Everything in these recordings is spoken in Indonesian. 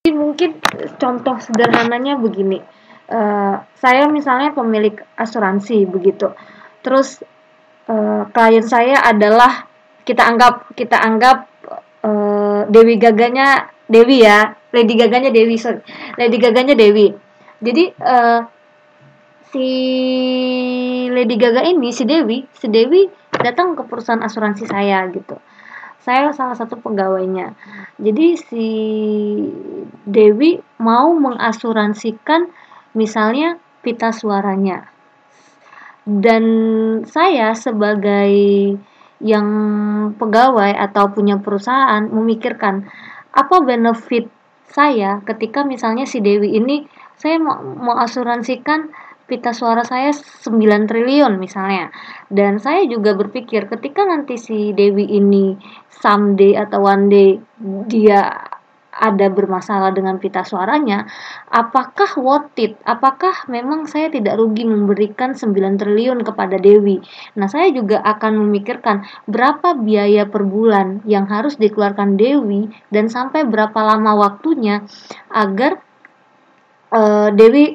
Mungkin contoh sederhananya begini, saya misalnya pemilik asuransi begitu, terus klien saya adalah kita anggap Dewi Gaganya Dewi ya, Lady Gaganya Dewi, sorry, Lady Gaganya Dewi. Jadi si Lady Gaga ini, si Dewi datang ke perusahaan asuransi saya gitu. Saya salah satu pegawainya. Jadi si Dewi mau mengasuransikan misalnya pita suaranya. Dan saya sebagai yang pegawai atau punya perusahaan memikirkan apa benefit saya ketika misalnya si Dewi ini, saya mau asuransikan pita suara saya 9 triliun misalnya. Dan saya juga berpikir ketika nanti si Dewi ini someday atau one day dia ada bermasalah dengan pita suaranya, apakah worth it? Apakah memang saya tidak rugi memberikan 9 triliun kepada Dewi? Nah, saya juga akan memikirkan berapa biaya per bulan yang harus dikeluarkan Dewi dan sampai berapa lama waktunya agar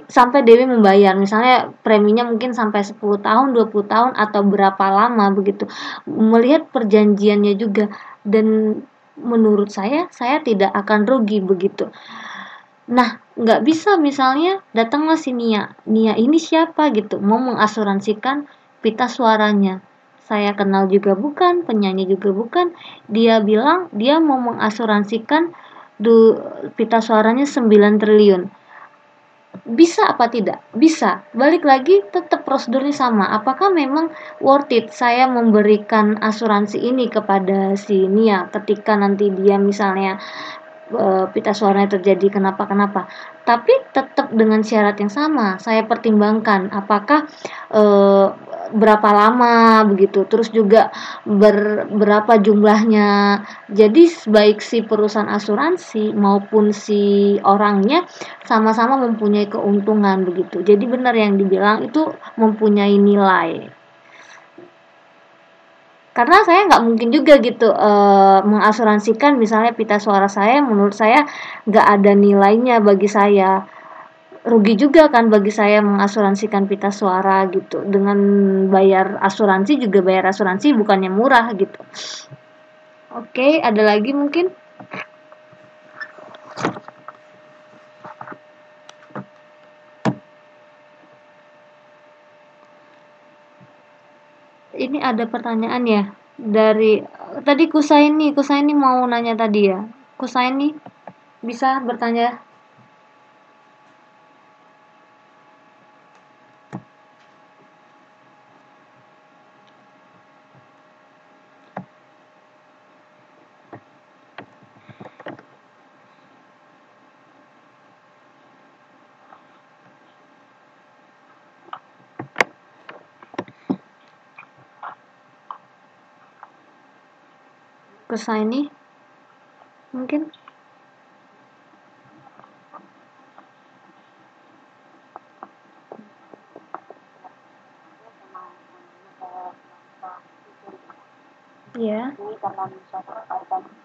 sampai Dewi membayar. Misalnya preminya mungkin sampai 10 tahun, 20 tahun atau berapa lama begitu. Melihat perjanjiannya juga, dan menurut saya tidak akan rugi begitu. Nah, nggak bisa misalnya datanglah si Nia. Nia ini siapa gitu, mau mengasuransikan pita suaranya. Saya kenal juga bukan, penyanyi juga bukan. Dia bilang dia mau mengasuransikan pita suaranya 9 triliun. Bisa apa tidak? Bisa. Balik lagi tetap prosedurnya sama. Apakah memang worth it saya memberikan asuransi ini kepada si Nia ketika nanti dia misalnya pita suaranya terjadi kenapa-kenapa. Tapi tetap dengan syarat yang sama. Saya pertimbangkan apakah berapa lama begitu. Terus juga berapa jumlahnya. Jadi baik si perusahaan asuransi maupun si orangnya sama-sama mempunyai keuntungan begitu. Jadi benar yang dibilang itu mempunyai nilai. Karena saya nggak mungkin juga gitu mengasuransikan misalnya pita suara saya, menurut saya nggak ada nilainya bagi saya. Rugi juga kan bagi saya mengasuransikan pita suara gitu. Dengan bayar asuransi juga bayar asuransi bukannya murah gitu. Oke, ada lagi mungkin? Ini ada pertanyaan ya dari tadi Kusaini mau nanya tadi ya. Kusaini bisa bertanya. Kusaini mungkin. Ya. Dalam suatu organisasi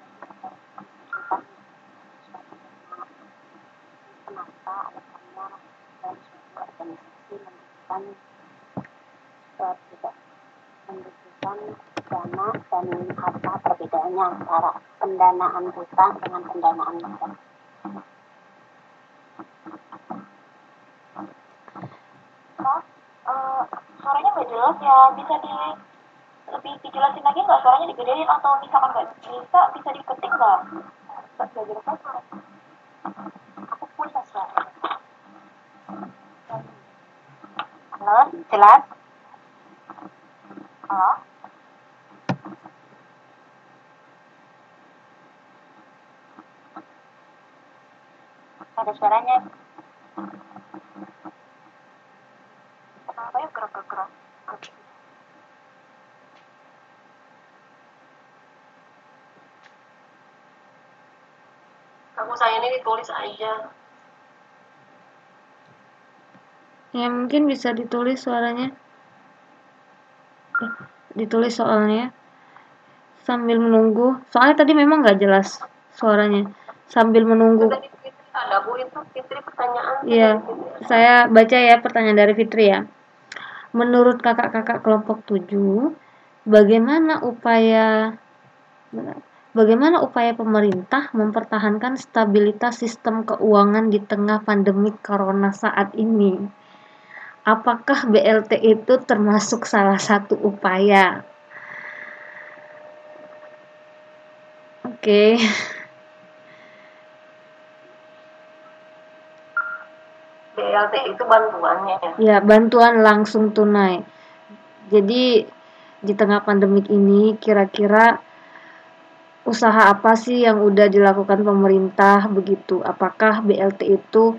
kenapa alasannya dalam suatu organisasi membutuhkan tidak membutuhkan dana, dan apa perbedaannya antara pendanaan hutang dengan pendanaan modal. Suaranya nggak jelas ya, bisa lebih dijelasin lagi nggak, suaranya digedein atau misalkan nggak bisa diketik nggak? Nggak jelas suara. Aku pulsa suara. Halo, jelas? Halo? Ada suaranya. Kenapa ya gerak-gerak? Kamu saya ini ditulis aja. Ya mungkin bisa ditulis suaranya. Ditulis soalnya. Sambil menunggu. Soalnya tadi memang nggak jelas suaranya. Sambil menunggu. Ada Bu itu Fitri pertanyaan. Iya, saya baca ya pertanyaan dari Fitri ya. Menurut kakak-kakak kelompok 7, bagaimana upaya bagaimana upaya pemerintah mempertahankan stabilitas sistem keuangan di tengah pandemi corona saat ini? Apakah BLT itu termasuk salah satu upaya? Oke. BLT itu bantuannya ya? Ya, bantuan langsung tunai. Jadi di tengah pandemik ini kira-kira usaha apa sih yang udah dilakukan pemerintah begitu? Apakah BLT itu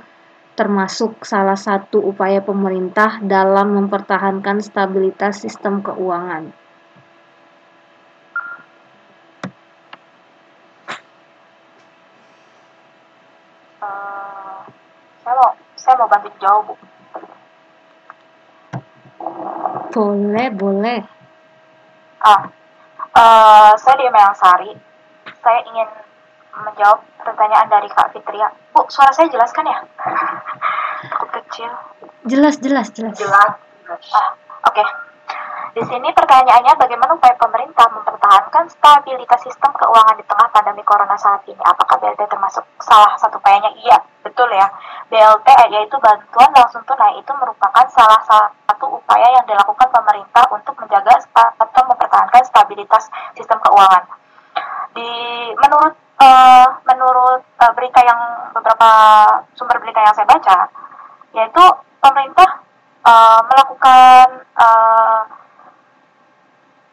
termasuk salah satu upaya pemerintah dalam mempertahankan stabilitas sistem keuangan? Saya mau bantu jawab Bu. Boleh. Saya Dia Meyangsari. Saya ingin menjawab pertanyaan dari Kak Fitria. Bu, suara saya jelaskan ya? Takut kecil. Jelas. Jelas. Oke. Di sini pertanyaannya bagaimana upaya pemerintah mempertahankan stabilitas sistem keuangan di tengah pandemi corona saat ini? Apakah BLT termasuk salah satu upayanya? Iya, betul ya. BLT yaitu bantuan langsung tunai itu merupakan salah satu upaya yang dilakukan pemerintah untuk menjaga atau mempertahankan stabilitas sistem keuangan. Menurut berita yang beberapa sumber berita yang saya baca, yaitu pemerintah melakukan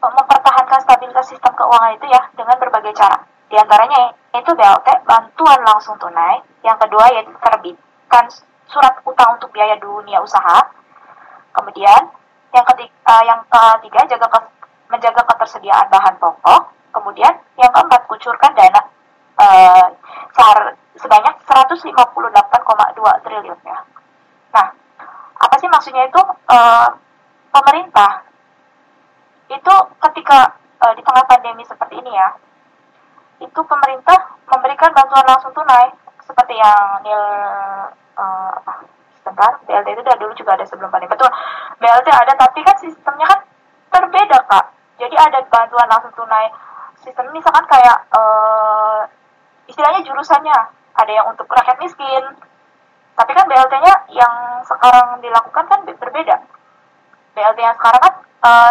mempertahankan stabilitas sistem keuangan itu ya dengan berbagai cara. Di antaranya yaitu BLT, bantuan langsung tunai. Yang kedua yaitu terbitkan surat utang untuk biaya dunia usaha. Kemudian yang ketiga menjaga ketersediaan bahan pokok. Kemudian yang keempat kucurkan dana sebanyak 158,2 triliun ya. Nah, apa sih maksudnya itu? Pemerintah itu ketika di tengah pandemi seperti ini ya, itu pemerintah memberikan bantuan langsung tunai seperti yang BLT itu dari dulu juga ada sebelum pandemi. Betul, BLT ada tapi kan sistemnya kan berbeda Kak. Jadi ada bantuan langsung tunai sistem misalkan kayak istilahnya jurusannya ada yang untuk rakyat miskin. Tapi kan BLT-nya yang sekarang dilakukan kan berbeda. BLT yang sekarang kan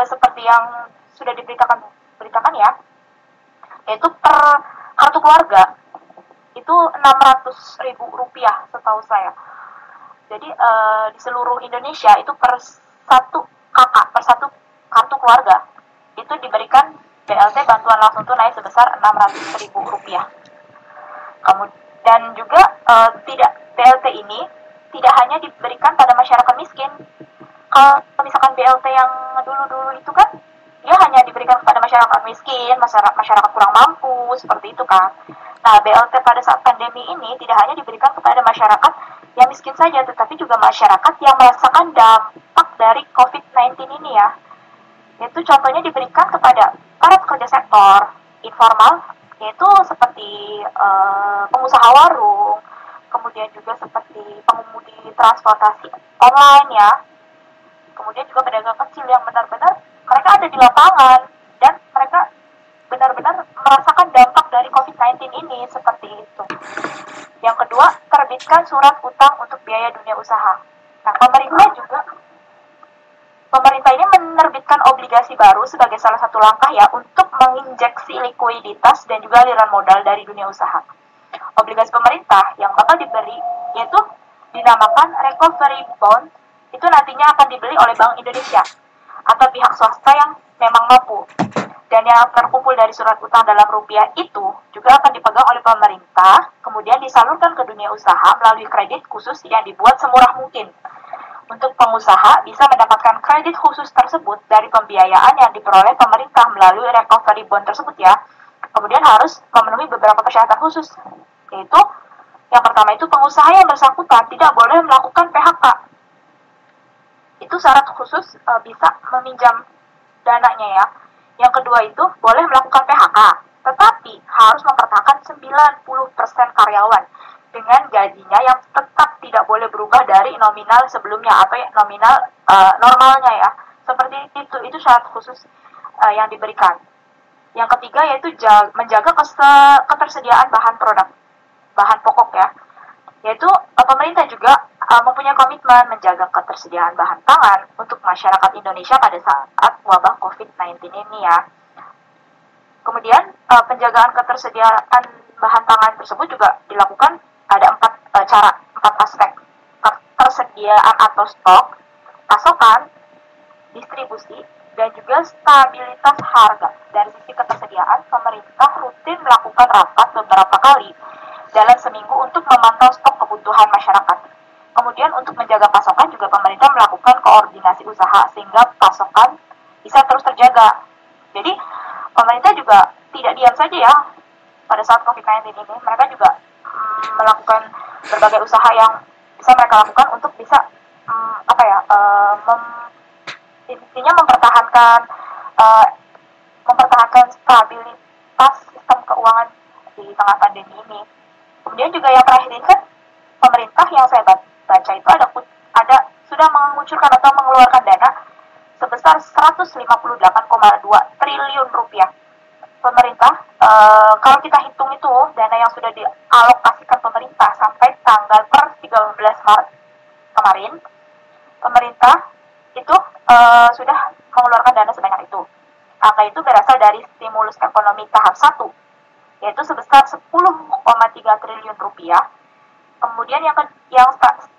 seperti yang sudah diberitakan ya, yaitu per kartu keluarga itu Rp600.000 setahu saya. Jadi di seluruh Indonesia itu per satu kartu keluarga itu diberikan BLT bantuan langsung tunai sebesar Rp600.000. Dan juga BLT ini tidak hanya diberikan pada masyarakat miskin. Kalau misalkan BLT yang dulu-dulu itu kan dia hanya diberikan kepada masyarakat miskin, masyarakat kurang mampu, seperti itu kan. Nah, BLT pada saat pandemi ini tidak hanya diberikan kepada masyarakat yang miskin saja, tetapi juga masyarakat yang merasakan dampak dari COVID-19 ini ya. Itu contohnya diberikan kepada para pekerja sektor informal, yaitu seperti pengusaha warung, kemudian juga seperti pengemudi transportasi online ya, kemudian juga pedagang kecil yang benar-benar mereka ada di lapangan dan mereka benar-benar merasakan dampak dari COVID-19 ini seperti itu. Yang kedua, terbitkan surat utang untuk biaya dunia usaha. Nah, pemerintah ini menerbitkan obligasi baru sebagai salah satu langkah ya untuk menginjeksi likuiditas dan juga aliran modal dari dunia usaha. Obligasi pemerintah yang bakal diberi yaitu dinamakan recovery bond, itu nantinya akan dibeli oleh Bank Indonesia atau pihak swasta yang memang mampu. Dan yang terkumpul dari surat utang dalam rupiah itu juga akan dipegang oleh pemerintah, kemudian disalurkan ke dunia usaha melalui kredit khusus yang dibuat semurah mungkin. Untuk pengusaha bisa mendapatkan kredit khusus tersebut dari pembiayaan yang diperoleh pemerintah melalui recovery bond tersebut ya. Kemudian harus memenuhi beberapa persyaratan khusus, yaitu yang pertama itu pengusaha yang bersangkutan tidak boleh melakukan PHK. Itu syarat khusus bisa meminjam dananya ya. Yang kedua itu boleh melakukan PHK, tetapi harus mempertahankan 90% karyawan. dengan gajinya yang tetap tidak boleh berubah dari nominal sebelumnya atau nominal normalnya ya. Seperti itu syarat khusus yang diberikan. Yang ketiga yaitu menjaga ketersediaan bahan pokok ya. Yaitu pemerintah juga mempunyai komitmen menjaga ketersediaan bahan pangan untuk masyarakat Indonesia pada saat wabah COVID-19 ini ya. Kemudian penjagaan ketersediaan bahan pangan tersebut juga dilakukan ada 4 aspek: ketersediaan atau stok, pasokan, distribusi, dan juga stabilitas harga. Dari sisi ketersediaan, pemerintah rutin melakukan rapat beberapa kali dalam seminggu untuk memantau stok kebutuhan masyarakat. Kemudian untuk menjaga pasokan juga pemerintah melakukan koordinasi usaha sehingga pasokan bisa terus terjaga. Jadi pemerintah juga tidak diam saja ya pada saat COVID-19 ini. Mereka juga melakukan berbagai usaha yang bisa mereka lakukan untuk bisa intinya mempertahankan stabilitas sistem keuangan di tengah pandemi ini. Kemudian juga yang terakhir ini kan pemerintah yang saya baca itu ada sudah mengucurkan atau mengeluarkan dana sebesar 158,2 triliun rupiah. Pemerintah kalau kita hitung itu dana yang sudah dialokasikan pemerintah sampai tanggal per 13 Maret kemarin, pemerintah itu sudah mengeluarkan dana sebanyak itu. Angka itu berasal dari stimulus ekonomi tahap 1, yaitu sebesar 10,3 triliun rupiah. Kemudian yang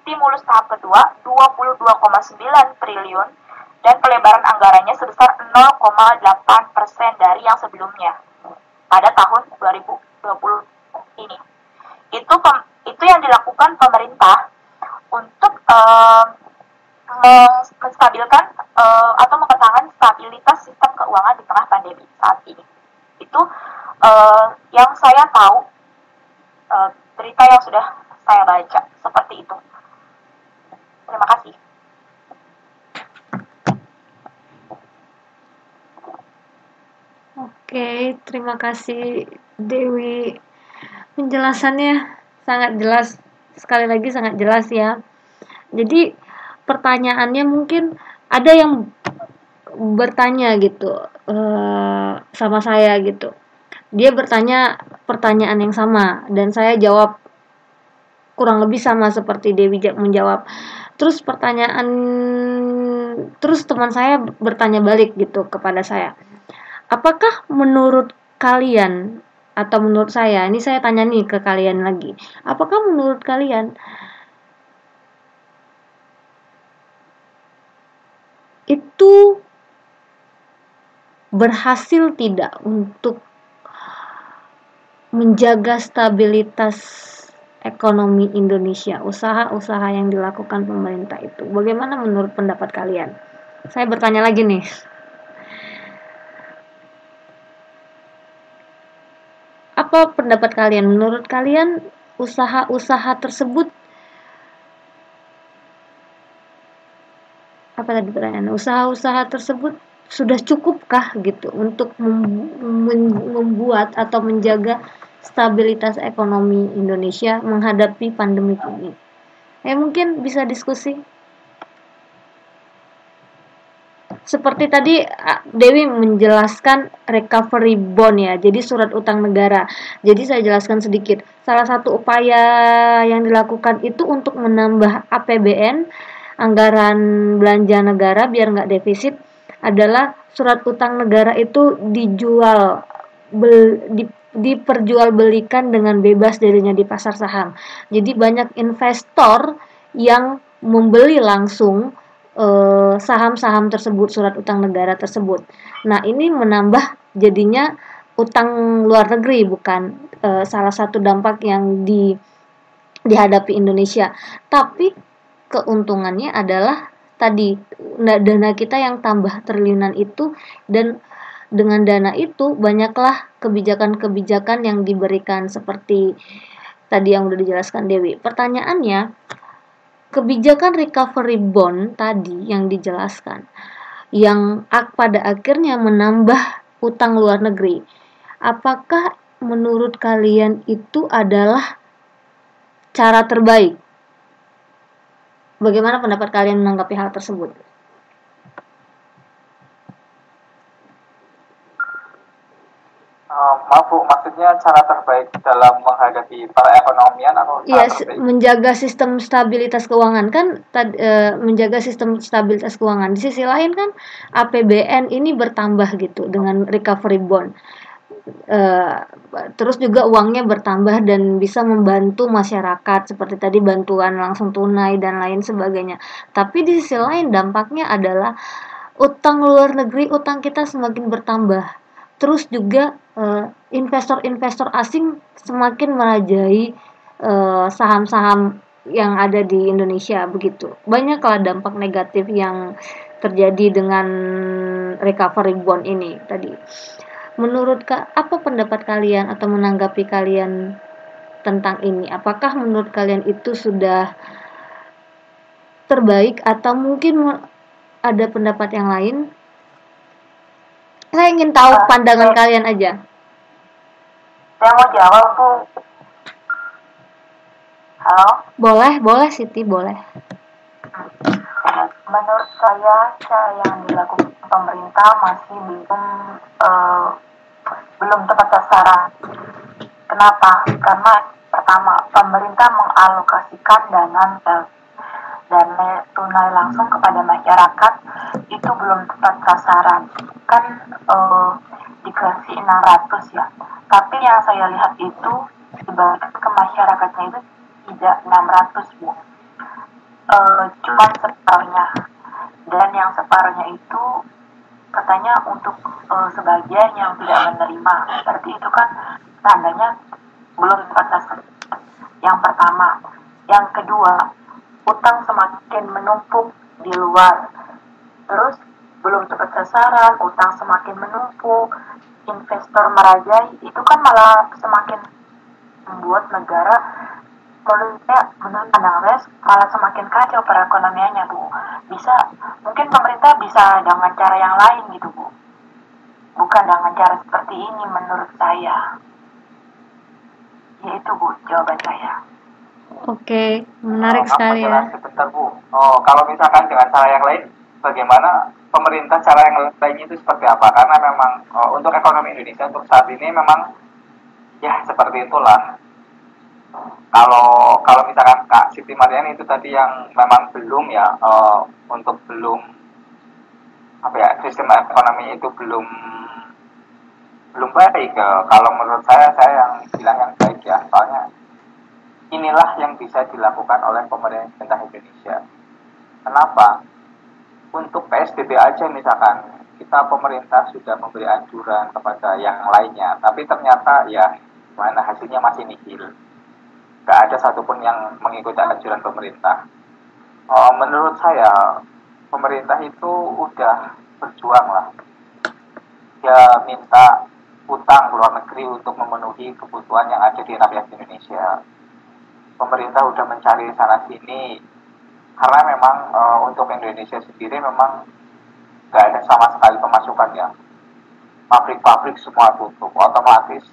stimulus tahap kedua 22,9 triliun dan pelebaran anggarannya sebesar 0,8% dari yang sebelumnya pada tahun 2020 ini. Itu yang dilakukan pemerintah untuk menstabilkan atau mempertahankan stabilitas sistem keuangan di tengah pandemi saat ini. Itu yang saya tahu, berita yang sudah saya baca seperti itu. Terima kasih. Oke, terima kasih Dewi. Penjelasannya sangat jelas, sekali lagi sangat jelas ya. Jadi pertanyaannya mungkin ada yang bertanya gitu sama saya gitu. Dia bertanya pertanyaan yang sama dan saya jawab kurang lebih sama seperti Dewi menjawab. Terus teman saya bertanya balik gitu kepada saya. Apakah menurut kalian atau menurut saya, ini saya tanya nih ke kalian lagi. Apakah menurut kalian itu berhasil tidak untuk menjaga stabilitas ekonomi Indonesia, usaha-usaha yang dilakukan pemerintah itu? Bagaimana menurut pendapat kalian? Saya bertanya lagi nih. Apa pendapat kalian? Menurut kalian usaha-usaha tersebut apa tadi pertanyaan? Usaha-usaha tersebut sudah cukupkah gitu untuk membuat atau menjaga stabilitas ekonomi Indonesia menghadapi pandemi ini? Mungkin bisa diskusi. Seperti tadi Dewi menjelaskan recovery bond ya, jadi surat utang negara. Jadi saya jelaskan sedikit. Salah satu upaya yang dilakukan itu untuk menambah APBN, anggaran belanja negara biar nggak defisit, adalah surat utang negara itu diperjualbelikan dengan bebas darinya di pasar saham. Jadi banyak investor yang membeli langsung saham-saham tersebut, surat utang negara tersebut. Nah, ini menambah jadinya utang luar negeri, bukan salah satu dampak yang dihadapi Indonesia. Tapi keuntungannya adalah tadi dana kita yang tambah triliunan itu, dan dengan dana itu banyaklah kebijakan-kebijakan yang diberikan seperti tadi yang udah dijelaskan Dewi. Pertanyaannya, kebijakan recovery bond tadi yang dijelaskan, yang pada akhirnya menambah utang luar negeri, apakah menurut kalian itu adalah cara terbaik. Bagaimana pendapat kalian menanggapi hal tersebut? Maaf Bu, maksudnya cara terbaik dalam menghadapi perekonomian atau cara Ya, terbaik? menjaga sistem stabilitas keuangan kan, menjaga sistem stabilitas keuangan. Di sisi lain kan APBN ini bertambah gitu dengan recovery bond. Eh, Terus juga uangnya bertambah dan bisa membantu masyarakat seperti tadi bantuan langsung tunai dan lain sebagainya. Tapi di sisi lain dampaknya adalah utang luar negeri, utang kita semakin bertambah. Terus juga investor-investor asing semakin merajai saham-saham yang ada di Indonesia begitu. Banyaklah dampak negatif yang terjadi dengan recovery bond ini tadi. Menurut apa pendapat kalian atau menanggapi kalian tentang ini? Apakah menurut kalian itu sudah terbaik atau mungkin ada pendapat yang lain? Saya ingin tahu pandangan kalian aja. Saya mau jawab, Bu. Halo? Boleh Siti, boleh. Menurut saya, cara yang dilakukan pemerintah masih belum tepat sasaran. Kenapa? Karena pertama, pemerintah mengalokasikan dana tunai langsung kepada masyarakat itu belum tepat sasaran. Kan dikasih 600 ya. Tapi yang saya lihat itu dibagikan ke masyarakatnya itu tidak 600 Bu. Cuma separuhnya. Dan yang separuhnya itu katanya untuk sebagian yang tidak menerima. Berarti itu kan tandanya belum tepat sasaran. Yang pertama. Yang kedua, utang semakin menumpuk di luar. Terus belum tepat sasaran, utang semakin menumpuk, investor merajai, itu kan malah semakin membuat negara menurut pandangan saya malah semakin kacau perekonomiannya Bu. Mungkin pemerintah bisa dengan cara yang lain gitu Bu, bukan dengan cara seperti ini menurut saya. Yaitu Bu jawaban saya. Oke, menarik sekali ya. Sebentar Bu. Kalau misalkan dengan cara yang lain, bagaimana pemerintah cara yang lain itu seperti apa? Karena memang untuk ekonomi Indonesia untuk saat ini memang ya seperti itulah. Kalau misalkan Kak Siti Mariani itu tadi yang memang belum ya untuk belum apa ya sistem ekonomi itu belum baik. Kalau menurut saya yang bilang yang baik ya, soalnya inilah yang bisa dilakukan oleh pemerintah Indonesia. Kenapa? Untuk PSBB aja misalkan kita pemerintah sudah memberi anjuran kepada yang lainnya, tapi ternyata ya mana hasilnya masih nihil. Gak ada satupun yang mengikuti anjuran pemerintah. Menurut saya pemerintah itu udah berjuang lah. Dia minta utang luar negeri untuk memenuhi kebutuhan yang ada di rakyat Indonesia. Pemerintah udah mencari sana sini karena memang untuk Indonesia sendiri memang gak ada sama sekali pemasukan ya. Pabrik-pabrik semua tutup, otomatis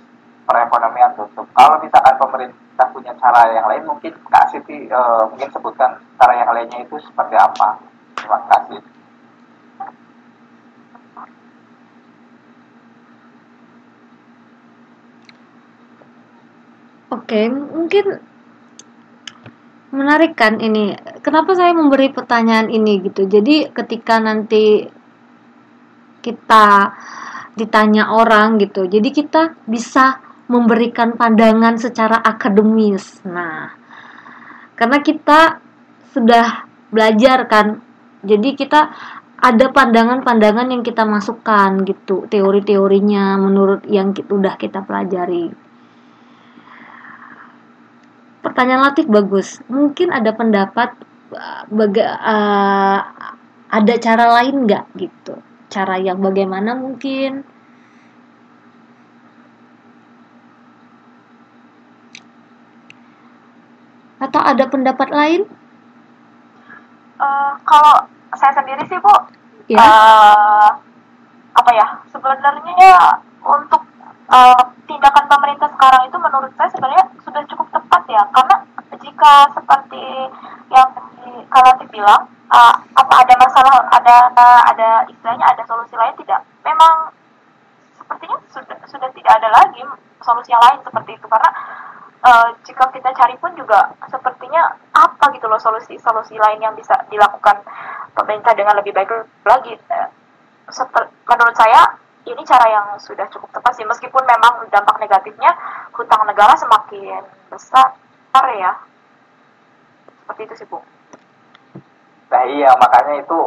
perekonomian tutup. Kalau misalkan pemerintah punya cara yang lain, mungkin Kak Siti mungkin sebutkan cara yang lainnya itu seperti apa. Terima kasih. Oke, mungkin menarik kan ini. Kenapa saya memberi pertanyaan ini gitu? Jadi ketika nanti kita ditanya orang gitu, jadi kita bisa memberikan pandangan secara akademis. Nah, karena kita sudah belajar kan, jadi kita ada pandangan-pandangan yang kita masukkan gitu, teori-teorinya menurut yang udah kita pelajari. Pertanyaan Latif bagus. Mungkin ada pendapat ada cara lain nggak gitu? Cara yang bagaimana mungkin? Atau ada pendapat lain? Kalau saya sendiri sih Bu, Ya. Apa ya? Sebenarnya ya untuk tindakan pemerintah sekarang itu menurut saya sebenarnya sudah cukup tepat ya, karena jika seperti yang kalian dibilang, apa ada masalah, ada istilahnya, ada solusi lain tidak? Memang sepertinya sudah tidak ada lagi solusi yang lain seperti itu, karena jika kita cari pun juga sepertinya apa gitu loh solusi lain yang bisa dilakukan pemerintah dengan lebih baik lagi. Menurut saya ini cara yang sudah cukup tepat sih, meskipun memang dampak negatifnya hutang negara semakin besar ya, seperti itu sih Bu. Nah iya, makanya itu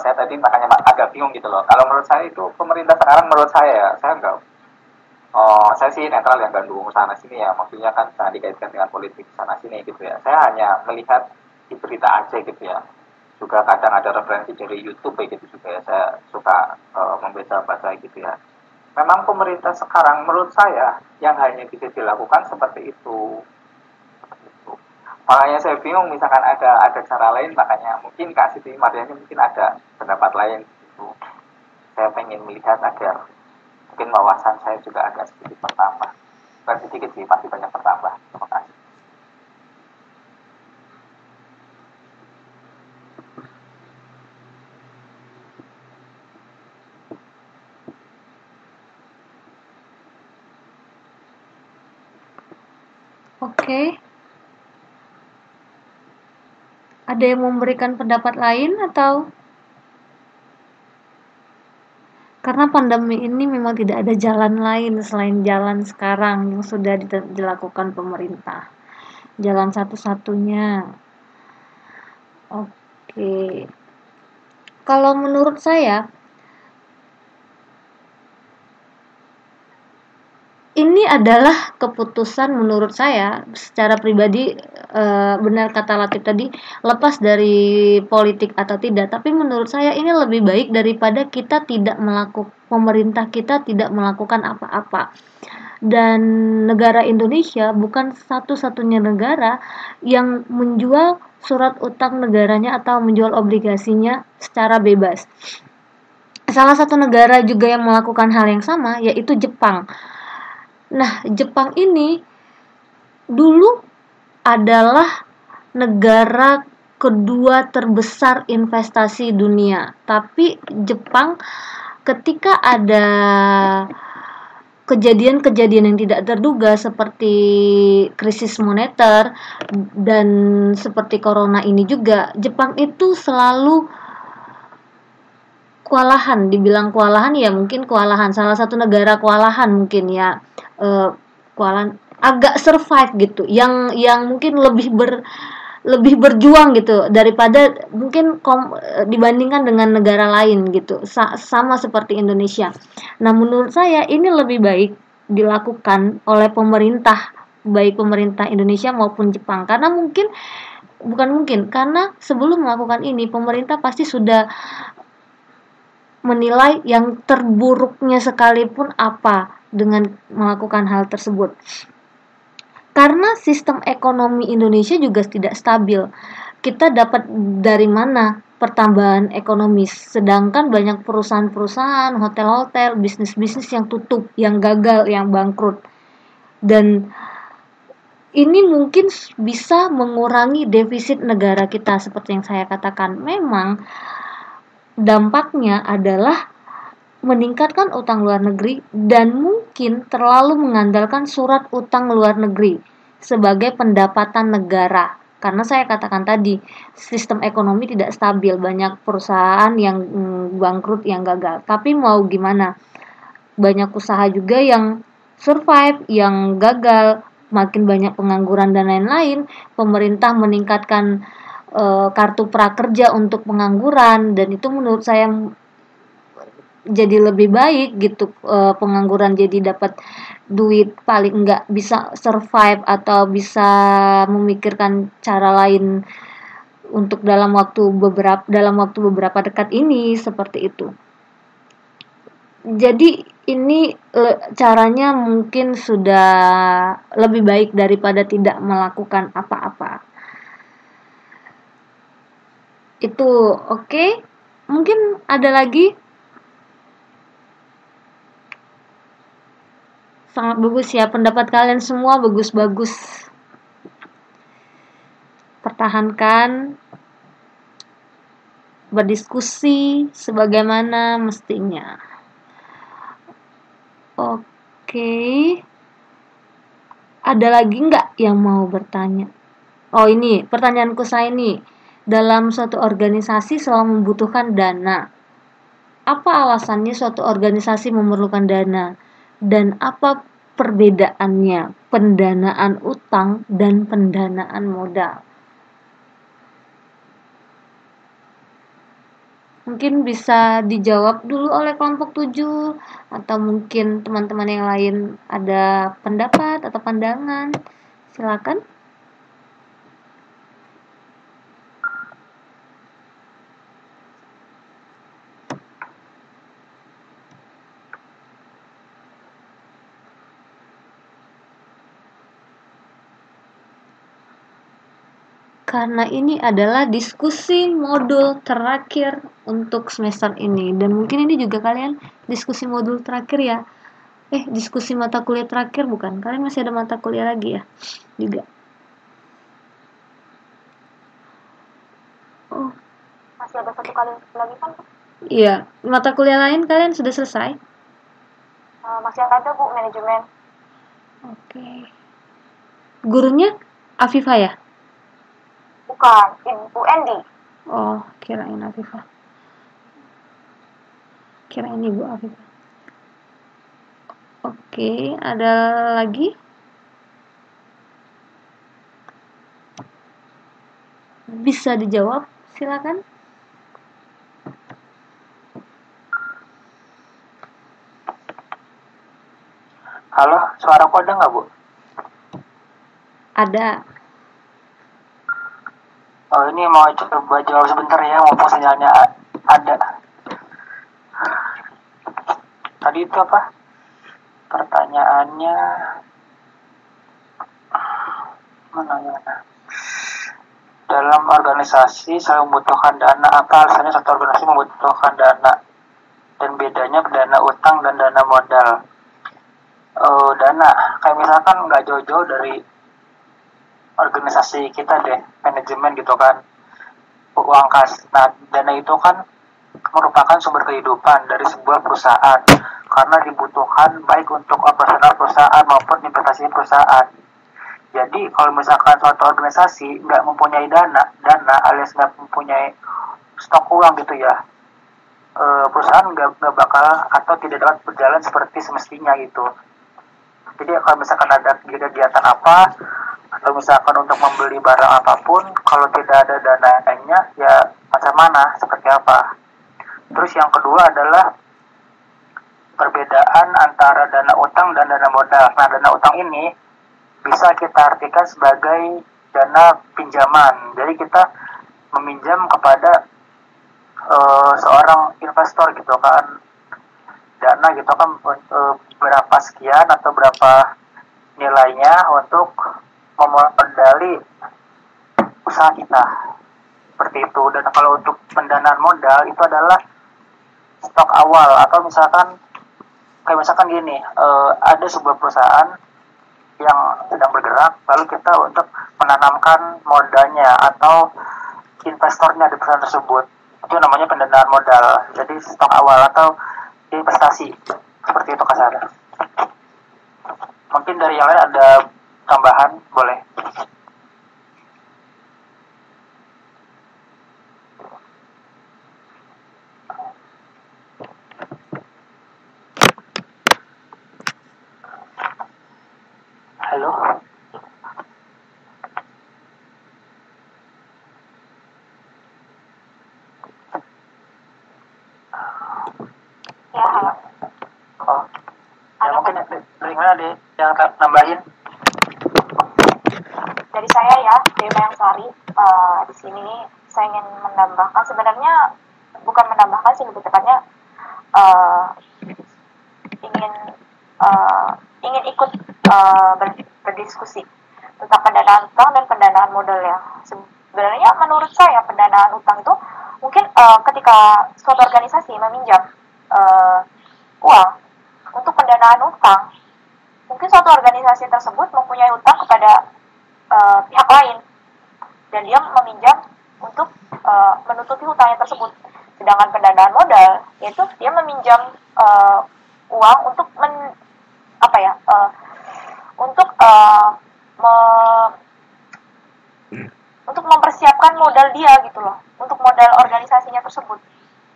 saya tadi makanya agak bingung gitu loh. Kalau menurut saya itu pemerintah sekarang, menurut saya enggak, saya sih netral, yang gandung sana sini ya, maksudnya kan jangan dikaitkan dengan politik sana sini gitu ya. Saya hanya melihat di berita aja gitu ya. Juga kadang ada referensi dari YouTube kayak gitu juga ya, saya suka membaca gitu ya. Memang pemerintah sekarang menurut saya yang hanya bisa dilakukan seperti itu. Makanya saya bingung, misalkan ada cara lain, makanya mungkin Kak Siti Mariani mungkin ada pendapat lain gitu. Saya pengen melihat agar mungkin wawasan saya juga agak sedikit bertambah. Bukan sedikit sih, pasti banyak bertambah. Terima kasih. Oke. Ada yang memberikan pendapat lain atau? Karena pandemi ini memang tidak ada jalan lain selain jalan sekarang yang sudah dilakukan pemerintah. Jalan satu-satunya. Oke. Kalau menurut saya, ini adalah keputusan menurut saya secara pribadi, benar kata Latif tadi, lepas dari politik atau tidak, tapi menurut saya ini lebih baik daripada pemerintah kita tidak melakukan apa-apa. Dan negara Indonesia bukan satu-satunya negara yang menjual surat utang negaranya atau menjual obligasinya secara bebas. Salah satu negara juga yang melakukan hal yang sama yaitu Jepang. Nah, Jepang ini dulu adalah negara kedua terbesar investasi dunia. Tapi Jepang ketika ada kejadian-kejadian yang tidak terduga seperti krisis moneter dan seperti corona ini juga, Jepang itu selalu kewalahan. Dibilang kewalahan ya mungkin kewalahan, salah satu negara kewalahan mungkin ya, kewalahan agak survive gitu, yang mungkin lebih berjuang gitu daripada mungkin dibandingkan dengan negara lain gitu, sama seperti Indonesia. Nah, menurut saya ini lebih baik dilakukan oleh pemerintah, baik pemerintah Indonesia maupun Jepang, karena karena sebelum melakukan ini pemerintah pasti sudah menilai yang terburuknya sekalipun apa dengan melakukan hal tersebut. Karena sistem ekonomi Indonesia juga tidak stabil. Kita dapat dari mana pertambahan ekonomi? Sedangkan banyak perusahaan-perusahaan, hotel-hotel, bisnis-bisnis yang tutup, yang gagal, yang bangkrut. Dan ini mungkin bisa mengurangi defisit negara kita seperti yang saya katakan. Memang dampaknya adalah meningkatkan utang luar negeri dan mungkin terlalu mengandalkan surat utang luar negeri sebagai pendapatan negara. Karena saya katakan tadi, sistem ekonomi tidak stabil, banyak perusahaan yang bangkrut, yang gagal. Tapi mau gimana? Banyak usaha juga yang survive, yang gagal, makin banyak pengangguran dan lain-lain. Pemerintah meningkatkan kartu prakerja untuk pengangguran, dan itu menurut saya jadi lebih baik gitu. Pengangguran jadi dapat duit, paling enggak bisa survive atau bisa memikirkan cara lain untuk dalam waktu beberapa dekat ini, seperti itu. Jadi ini caranya mungkin sudah lebih baik daripada tidak melakukan apa-apa. Itu oke. Mungkin ada lagi. Sangat bagus ya, pendapat kalian semua bagus-bagus. pertahankan berdiskusi sebagaimana mestinya. Oke. Ada lagi nggak yang mau bertanya? Oh, ini pertanyaanku saya ini. Dalam suatu organisasi selalu membutuhkan dana. Apa alasannya suatu organisasi memerlukan dana? Dan apa perbedaannya pendanaan utang dan pendanaan modal? Mungkin bisa dijawab dulu oleh kelompok 7 atau mungkin teman-teman yang lain ada pendapat atau pandangan. Silakan. Karena ini adalah diskusi modul terakhir untuk semester ini. Dan mungkin ini juga kalian diskusi modul terakhir ya. Diskusi mata kuliah terakhir bukan? Kalian masih ada mata kuliah lagi ya? Juga. Oh. Masih ada satu kali lagi kan? Iya. Mata kuliah lain kalian sudah selesai? Masih ada Bu, manajemen. Oke. Gurunya Afifah ya? Bukan, Ibu Endi. Oh, kirain Afifah. Kirain Ibu Afifah. Oke, ada lagi? Bisa dijawab, silakan. Halo, suaraku ada nggak, Bu? Ada. Oh, ini mau coba jawab sebentar ya, mumpung sinyalnya ada. Tadi itu apa? Pertanyaannya mana? Dalam organisasi saya membutuhkan dana. Apa alasannya satu organisasi membutuhkan dana? Dan bedanya dana utang dan dana modal. Dana, kayak misalkan nggak jauh-jauh dari organisasi kita deh, manajemen gitu kan, uang kas. Nah, dana itu kan merupakan sumber kehidupan dari sebuah perusahaan karena dibutuhkan baik untuk operasional perusahaan maupun investasi perusahaan. Jadi kalau misalkan suatu organisasi nggak mempunyai dana alias nggak mempunyai stok uang gitu ya, perusahaan nggak bakal atau tidak dapat berjalan seperti semestinya gitu. Jadi kalau misalkan ada kegiatan apa atau misalkan untuk membeli barang apapun, kalau tidak ada dananya ya macam mana, seperti apa. Terus yang kedua adalah perbedaan antara dana utang dan dana modal. Nah, dana utang ini bisa kita artikan sebagai dana pinjaman. Jadi kita meminjam kepada seorang investor gitu kan, dana gitu kan, berapa sekian atau berapa nilainya untuk memodali usaha kita, seperti itu. Dan kalau untuk pendanaan modal itu adalah stok awal, atau misalkan kayak misalkan gini, ada sebuah perusahaan yang sedang bergerak, lalu kita untuk menanamkan modalnya atau investornya di perusahaan tersebut, itu namanya pendanaan modal. Jadi stok awal atau investasi, seperti itu kasarnya. Mungkin dari yang lain ada tambahan, boleh. Halo. Ya, halo. Oh, ya mungkin dari mana ada yang nambahin? Dari saya ya, Dewi Mayangsari. Di sini saya ingin menambahkan, sebenarnya bukan menambahkan sih, lebih tepatnya ingin ikut berdiskusi tentang pendanaan utang dan pendanaan modal ya. Sebenarnya menurut saya pendanaan utang itu mungkin ketika suatu organisasi meminjam uang untuk pendanaan utang, mungkin suatu organisasi tersebut mempunyai utang kepada pihak lain, dan dia meminjam untuk menutupi hutangnya tersebut. Sedangkan pendanaan modal yaitu dia meminjam uang untuk untuk untuk mempersiapkan modal dia gitu loh, untuk modal organisasinya tersebut.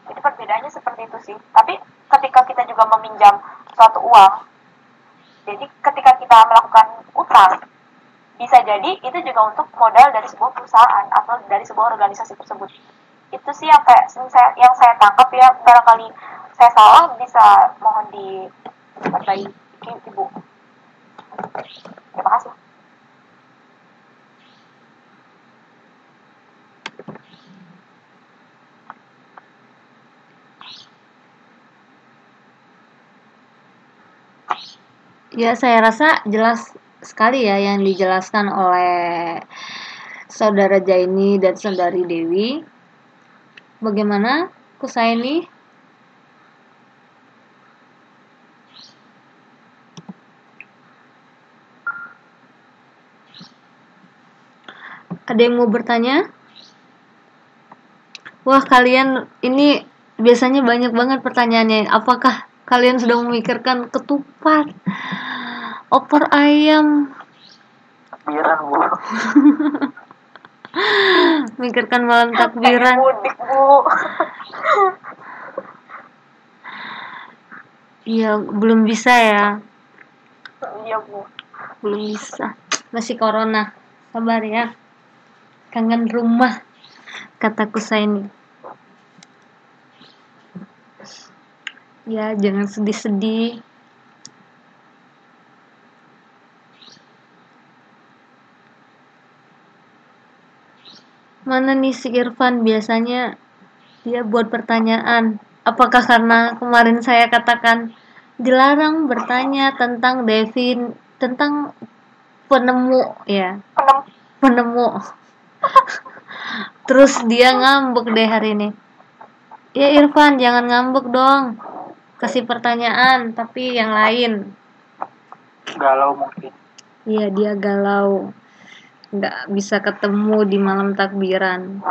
Jadi perbedaannya seperti itu sih. Tapi ketika kita juga meminjam suatu uang, jadi ketika kita melakukan utang, bisa jadi itu juga untuk modal dari sebuah perusahaan atau dari sebuah organisasi tersebut. Itu sih yang saya tangkap ya. Barangkali saya salah, bisa mohon diperbaiki Ibu. Terima kasih. Ya, saya rasa jelas sekali ya yang dijelaskan oleh Saudara Jaini dan Saudari Dewi. Bagaimana Kusaini? Ada yang mau bertanya? Wah, kalian ini biasanya banyak banget pertanyaannya. Apakah kalian sudah memikirkan ketupat, opor ayam, Takbiran, Bu. memikirkan malam takbiran? Mudik, Bu. Iya, belum bisa ya. Iya, Bu. Belum bisa. Masih corona. Sabar ya. Kangen rumah, kataku Saini. Ya, jangan sedih-sedih. Mana nih si Irfan? Biasanya dia buat pertanyaan. Apakah karena kemarin saya katakan dilarang bertanya tentang tentang penemu ya, penemu. Terus dia ngambek deh hari ini. Ya Irfan, jangan ngambek dong. Kasih pertanyaan tapi yang lain. Galau mungkin. Iya, dia galau. Nggak bisa ketemu di malam takbiran.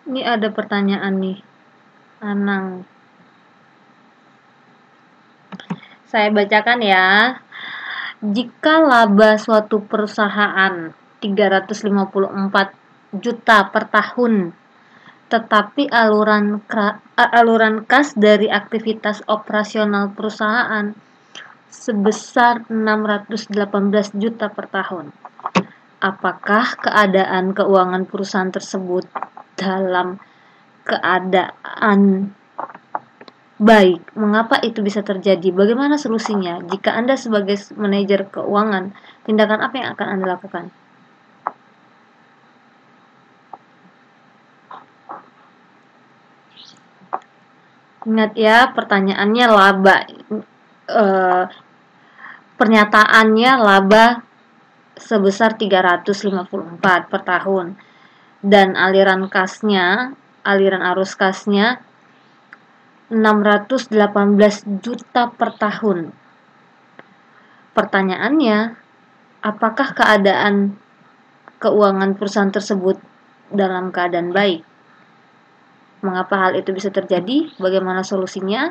Ini ada pertanyaan nih, Anang. Saya bacakan ya. Jika laba suatu perusahaan 354 juta per tahun, tetapi aluran kas dari aktivitas operasional perusahaan sebesar 618 juta per tahun, apakah keadaan keuangan perusahaan tersebut dalam keadaan baik? Mengapa itu bisa terjadi? Bagaimana solusinya? Jika Anda sebagai manajer keuangan, tindakan apa yang akan Anda lakukan? Ingat ya, pertanyaannya laba. Pernyataannya laba sebesar 354 per tahun. Dan aliran arus kasnya 618 juta per tahun. Pertanyaannya, apakah keadaan keuangan perusahaan tersebut dalam keadaan baik? Mengapa hal itu bisa terjadi? Bagaimana solusinya?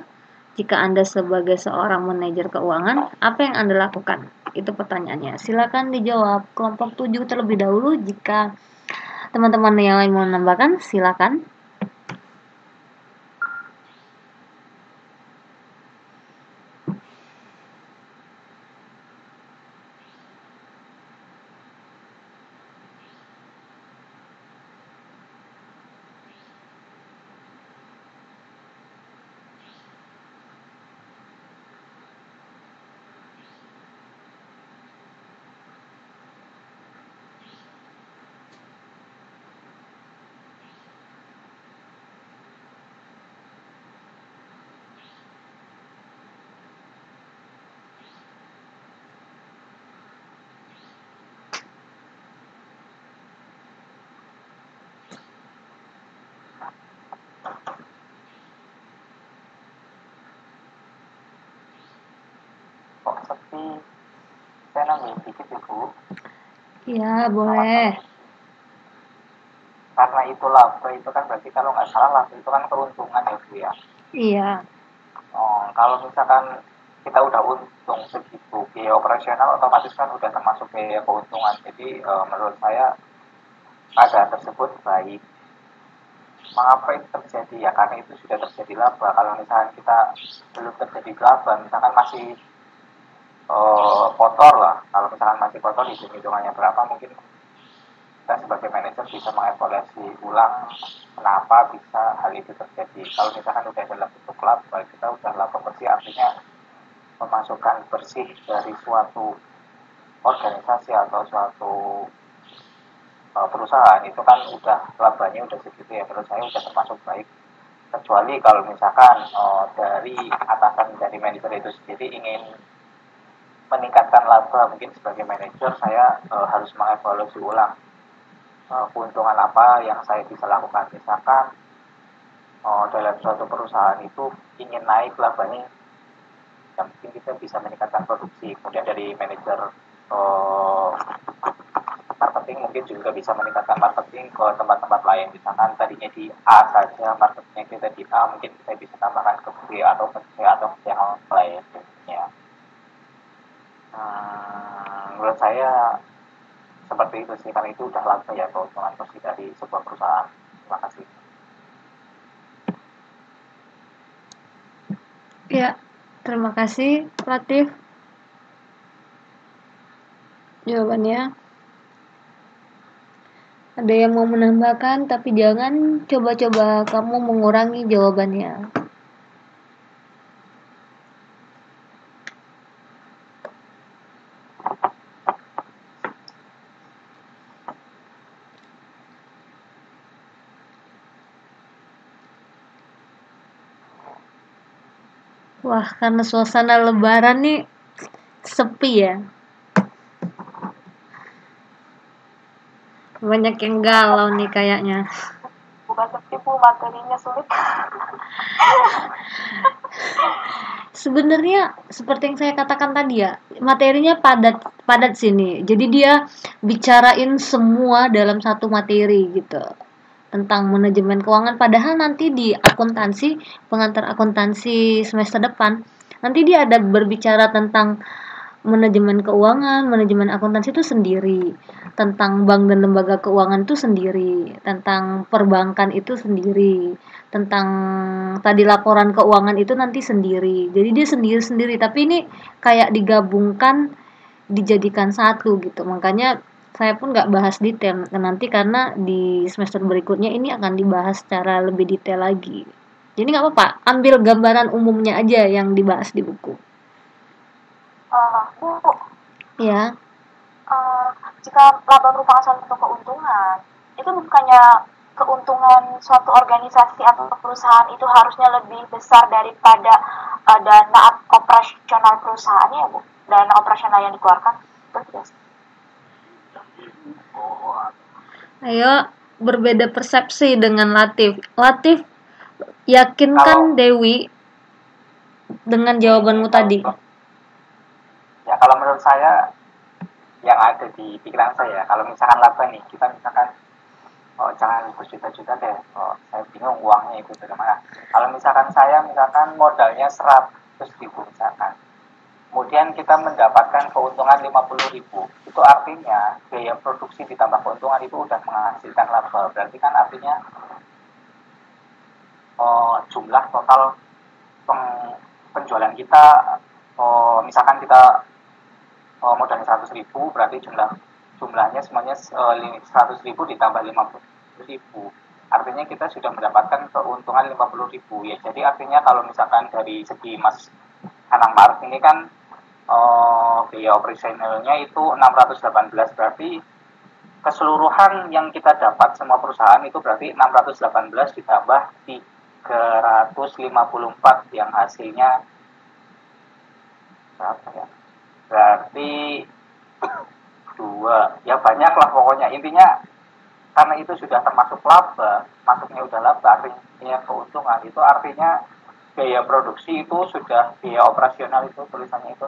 Jika Anda sebagai seorang manajer keuangan, apa yang Anda lakukan? Itu pertanyaannya. Silakan dijawab kelompok 7 terlebih dahulu. Jika teman-teman yang lain mau menambahkan, silakan. Tapi saya nambahin dikit ya Bu. Iya, boleh. Karena itu laba itu kan berarti kalau nggak salah laba itu kan keuntungan ya Bu ya. Iya. Kalau misalkan kita udah untung segitu, biaya operasional otomatis kan udah termasuk biaya keuntungan. Jadi menurut saya pada tersebut baik. Mengapa itu terjadi ya? Karena itu sudah terjadi laba. Kalau misalkan kita belum terjadi laba, misalkan masih kotor lah. Kalau misalkan masih kotor, hitung-hitungannya berapa, mungkin kita sebagai manajer bisa mengevaluasi ulang kenapa bisa hal itu terjadi. Kalau misalkan udah dalam bentuk laba, kita udah laba bersih, artinya pemasukan bersih dari suatu organisasi atau suatu perusahaan itu kan udah labanya udah segitu ya, menurut saya udah termasuk baik. Kecuali kalau misalkan dari atasan dari manajer itu sendiri ingin meningkatkan laba, mungkin sebagai manajer saya harus mengevaluasi ulang keuntungan apa yang saya bisa lakukan. Misalkan dalam suatu perusahaan itu ingin naik labanya, yang mungkin kita bisa meningkatkan produksi. Kemudian dari manajer marketing mungkin juga bisa meningkatkan marketing ke tempat-tempat lain. Misalkan tadinya di A saja marketingnya kita di A, mungkin kita bisa tambahkan ke B atau ke C atau ke yang lain. Ya. Menurut saya seperti itu sih, karena itu udah lama ya keuntungan bersih dari sebuah perusahaan. Terima kasih. Ya, terima kasih Latif jawabannya. Ada yang mau menambahkan, tapi jangan coba-coba kamu mengurangi jawabannya. Wah, karena suasana lebaran nih sepi ya. Banyak yang galau nih kayaknya. Bukan seperti Bu, materinya sulit. Sebenarnya seperti yang saya katakan tadi ya, materinya padat sini. Jadi dia bicarain semua dalam satu materi gitu. Tentang manajemen keuangan, padahal nanti di akuntansi, pengantar akuntansi semester depan, nanti dia ada berbicara tentang manajemen keuangan, manajemen akuntansi itu sendiri, tentang bank dan lembaga keuangan itu sendiri, tentang perbankan itu sendiri, tentang tadi laporan keuangan itu nanti sendiri. Jadi dia sendiri-sendiri, tapi ini kayak digabungkan, dijadikan satu gitu. Makanya saya pun nggak bahas detail nanti, karena di semester berikutnya ini akan dibahas secara lebih detail lagi. Jadi nggak apa-apa, ambil gambaran umumnya aja yang dibahas di buku. Bu, Ya. Jika laba merupakan suatu keuntungan, itu bukannya keuntungan suatu organisasi atau perusahaan itu harusnya lebih besar daripada dana operasional perusahaannya ya Bu? Dana operasional yang dikeluarkan. Terus. Ayo, berbeda persepsi dengan Latif. Latif, yakinkan Dewi dengan jawabanmu tadi. Ya, kalau menurut saya yang ada di pikiran saya, kalau misalkan laba nih, kita misalkan jangan berjuta-juta deh, saya bingung uangnya itu dari mana. Kalau misalkan saya misalkan modalnya 100.000 misalkan, kemudian kita mendapatkan keuntungan 50.000, itu artinya biaya produksi ditambah keuntungan itu udah menghasilkan laba. Berarti kan artinya jumlah total penjualan kita, misalkan kita modalnya 100.000, berarti jumlahnya semuanya 100.000 ditambah 50.000, artinya kita sudah mendapatkan keuntungan 50.000 ya. Jadi artinya kalau misalkan dari segi Mas Anang Maruf ini kan biaya operasionalnya itu 618, berarti keseluruhan yang kita dapat semua perusahaan itu berarti 618 ditambah 354 yang hasilnya berapa ya? Berarti 2, ya banyak lah pokoknya. Intinya karena itu sudah termasuk laba, masuknya udah laba, artinya keuntungan, itu artinya biaya produksi itu sudah, biaya operasional itu tulisannya itu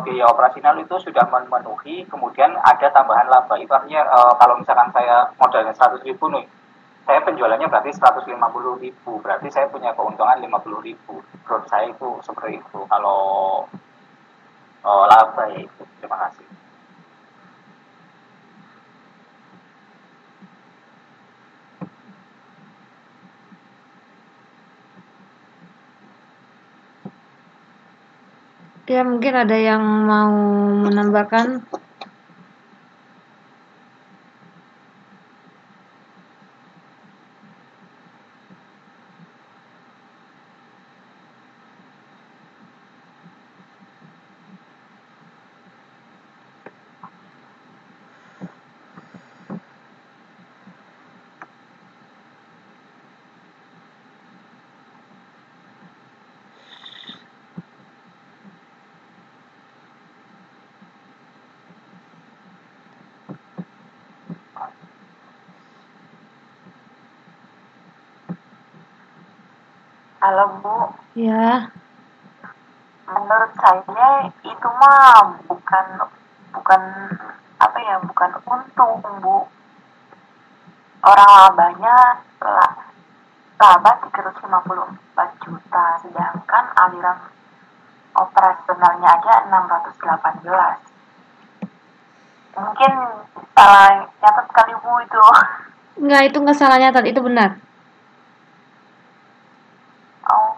biaya operasional itu sudah memenuhi, kemudian ada tambahan laba. Itu artinya kalau misalkan saya modalnya 100.000 nih, saya penjualannya berarti 150.000, berarti saya punya keuntungan 50.000. Menurut saya itu seperti itu kalau laba ya itu. Terima kasih. Ya, mungkin ada yang mau menambahkan. Halo Bu, Ya, menurut saya itu mah bukan bukan apa ya, bukan untung Bu. Orang labanya laba 354 juta, sedangkan aliran operasionalnya aja 618. Mungkin salah nyatet kali Bu itu. enggak, itu enggak salah nyatat, itu benar. Oh,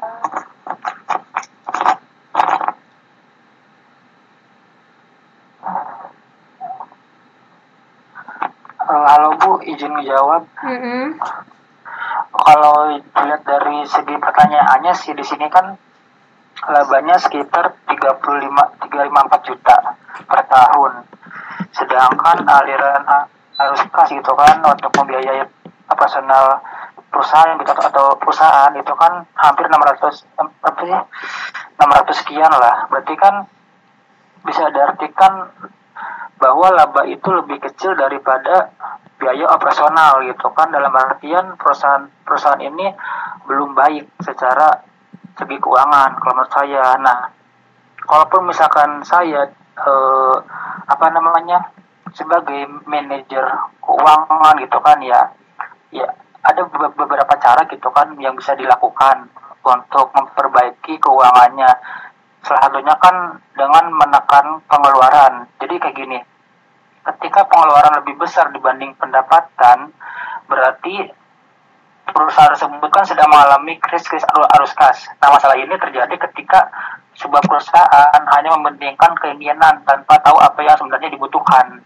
Halo Bu, izin menjawab. Kalau dilihat dari segi pertanyaannya sih di sini kan labanya sekitar 35-4 juta per tahun. Sedangkan aliran arus kas gitu kan untuk membiayai operasional perusahaan gitu atau perusahaan itu kan hampir 600 apa sih 600 sekian lah. Berarti kan bisa diartikan bahwa laba itu lebih kecil daripada biaya operasional gitu kan, dalam artian perusahaan ini belum baik secara segi keuangan kalau menurut saya. Nah, kalaupun misalkan saya apa namanya sebagai manajer keuangan gitu kan, ya ada beberapa cara gitu kan yang bisa dilakukan untuk memperbaiki keuangannya. Salah satunya kan dengan menekan pengeluaran. Jadi kayak gini, ketika pengeluaran lebih besar dibanding pendapatan, berarti perusahaan tersebut kan sedang mengalami krisis arus kas. Nah, masalah ini terjadi ketika sebuah perusahaan hanya mementingkan keinginan tanpa tahu apa yang sebenarnya dibutuhkan.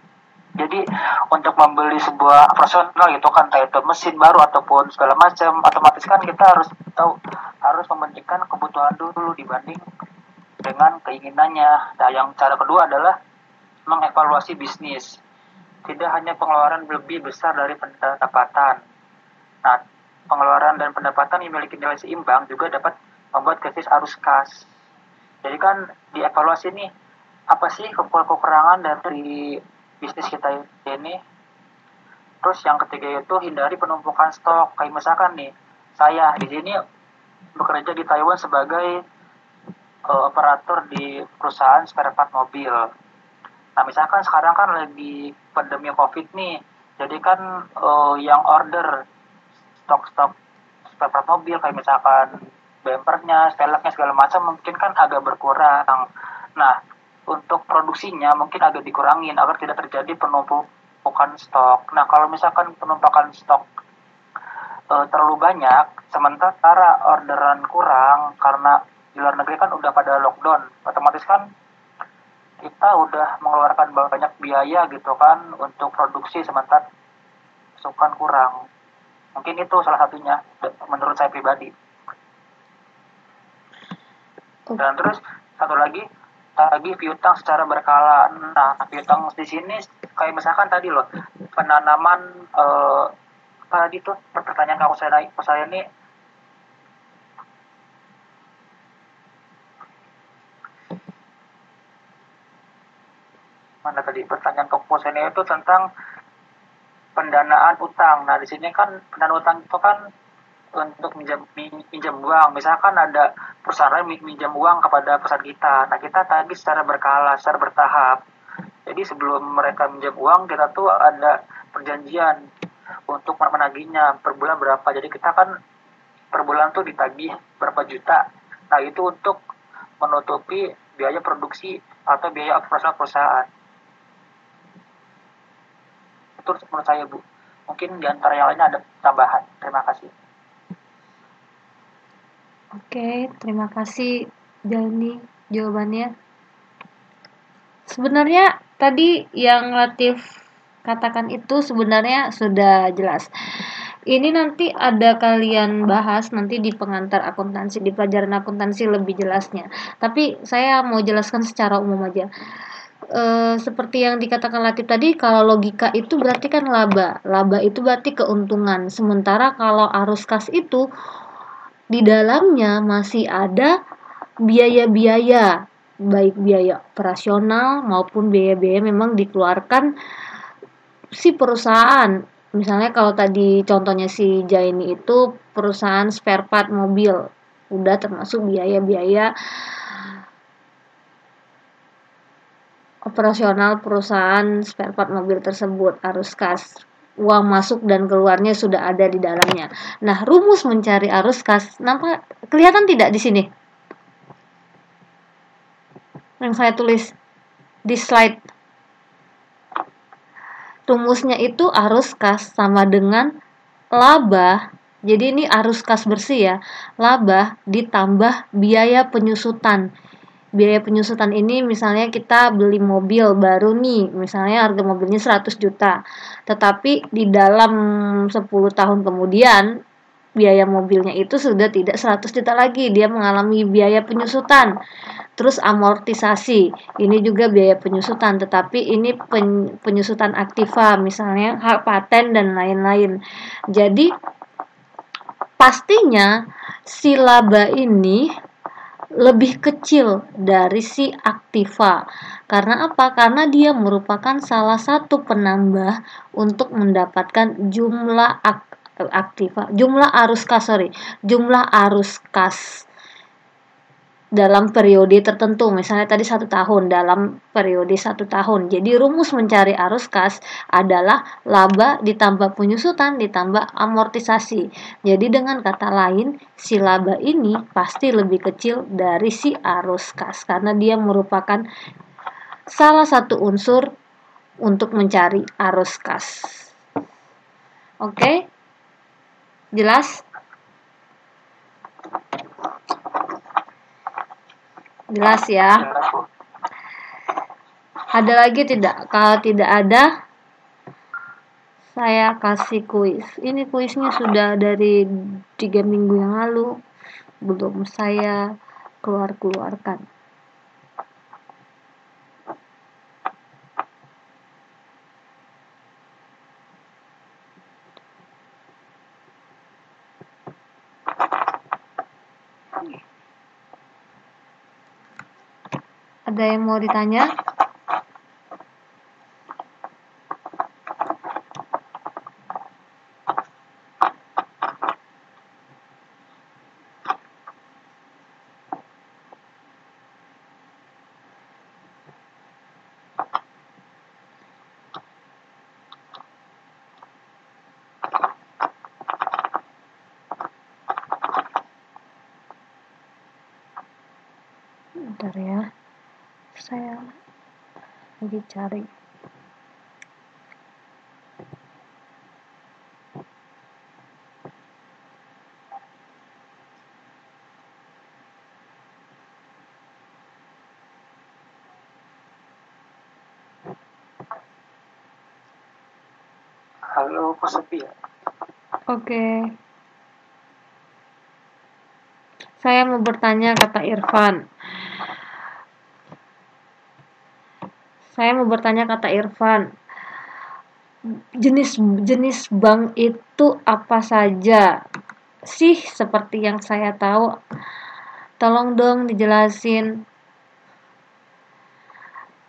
Jadi untuk membeli sebuah personal gitu kan, kayak itu mesin baru ataupun segala macam, otomatis kan kita harus tahu, harus mementingkan kebutuhan dulu dibanding dengan keinginannya. Nah, yang cara kedua adalah mengevaluasi bisnis. Tidak hanya pengeluaran lebih besar dari pendapatan. Nah, pengeluaran dan pendapatan yang memiliki nilai seimbang juga dapat membuat krisis arus kas. Jadi kan dievaluasi nih, apa sih kekurangan dari bisnis kita ini. Terus yang ketiga itu hindari penumpukan stok. Kayak misalkan nih, saya di sini bekerja di Taiwan sebagai operator di perusahaan spare part mobil. Nah, misalkan sekarang kan lagi pandemi COVID nih, jadi kan yang order stok-stok spare part mobil kayak misalkan bempernya, velgnya segala macam mungkin kan agak berkurang. Nah, untuk produksinya mungkin agak dikurangin agar tidak terjadi penumpukan stok. Nah, kalau misalkan penumpukan stok terlalu banyak, sementara orderan kurang karena di luar negeri kan udah pada lockdown, otomatis kan kita udah mengeluarkan banyak biaya gitu kan untuk produksi, sementara pasukan kurang. Mungkin itu salah satunya menurut saya pribadi. Dan terus satu lagi piutang secara berkala. Nah, piutang di sini kayak misalkan tadi loh, penanaman apa tadi tuh pertanyaan saya ini mana tadi pertanyaan saya itu tentang pendanaan utang. Nah, di sini kan pendanaan utang itu kan untuk minjam uang. Misalkan ada perusahaan lain minjam uang kepada perusahaan kita. Nah, kita tagih secara berkala, secara bertahap. Jadi sebelum mereka minjam uang, kita tuh ada perjanjian untuk menagihnya per bulan berapa. Jadi kita kan per bulan tuh ditagih berapa juta. Nah, itu untuk menutupi biaya produksi atau biaya operasional perusahaan. Itu menurut saya, Bu. Mungkin di antara yang lainnya ada tambahan. Terima kasih. Oke, terima kasih Jani jawabannya. Sebenarnya tadi yang Latif katakan itu sebenarnya sudah jelas. Ini nanti ada kalian bahas nanti di pengantar akuntansi, di pelajaran akuntansi lebih jelasnya. Tapi saya mau jelaskan secara umum aja. Seperti yang dikatakan Latif tadi, kalau logika itu berarti kan laba. Laba itu berarti keuntungan. Sementara kalau arus kas itu di dalamnya masih ada biaya-biaya, baik biaya operasional maupun biaya-biaya memang dikeluarkan si perusahaan. Misalnya kalau tadi contohnya si Jaini itu perusahaan spare part mobil, udah termasuk biaya-biaya operasional perusahaan spare part mobil tersebut, arus kas. Uang masuk dan keluarnya sudah ada di dalamnya. Nah, rumus mencari arus kas, nampak kelihatan tidak di sini? Yang saya tulis di slide. Rumusnya itu arus kas sama dengan laba. Jadi ini arus kas bersih ya. Laba ditambah biaya penyusutan. Biaya penyusutan ini misalnya kita beli mobil baru nih, misalnya harga mobilnya 100 juta. Tetapi di dalam 10 tahun kemudian biaya mobilnya itu sudah tidak 100 juta lagi, dia mengalami biaya penyusutan. Terus amortisasi, ini juga biaya penyusutan, tetapi ini penyusutan aktiva, misalnya hak paten dan lain-lain. Jadi pastinya si laba ini lebih kecil dari si aktiva. Karena apa? Karena dia merupakan salah satu penambah untuk mendapatkan jumlah aktiva, jumlah arus kas dalam periode tertentu, misalnya tadi 1 tahun, dalam periode 1 tahun. Jadi rumus mencari arus kas adalah laba ditambah penyusutan ditambah amortisasi. Jadi dengan kata lain, si laba ini pasti lebih kecil dari si arus kas karena dia merupakan salah satu unsur untuk mencari arus kas. Oke? Jelas? Jelas ya. Ada lagi tidak? Kalau tidak ada, saya kasih kuis. Ini kuisnya sudah dari 3 minggu yang lalu, belum saya keluarkan. Ada yang mau ditanya? Bentar ya, saya lagi cari. Halo, kok sepi ya? Oke. Saya mau bertanya, kata Irfan. Jenis bank itu apa saja sih? Seperti yang saya tahu, tolong dong dijelasin.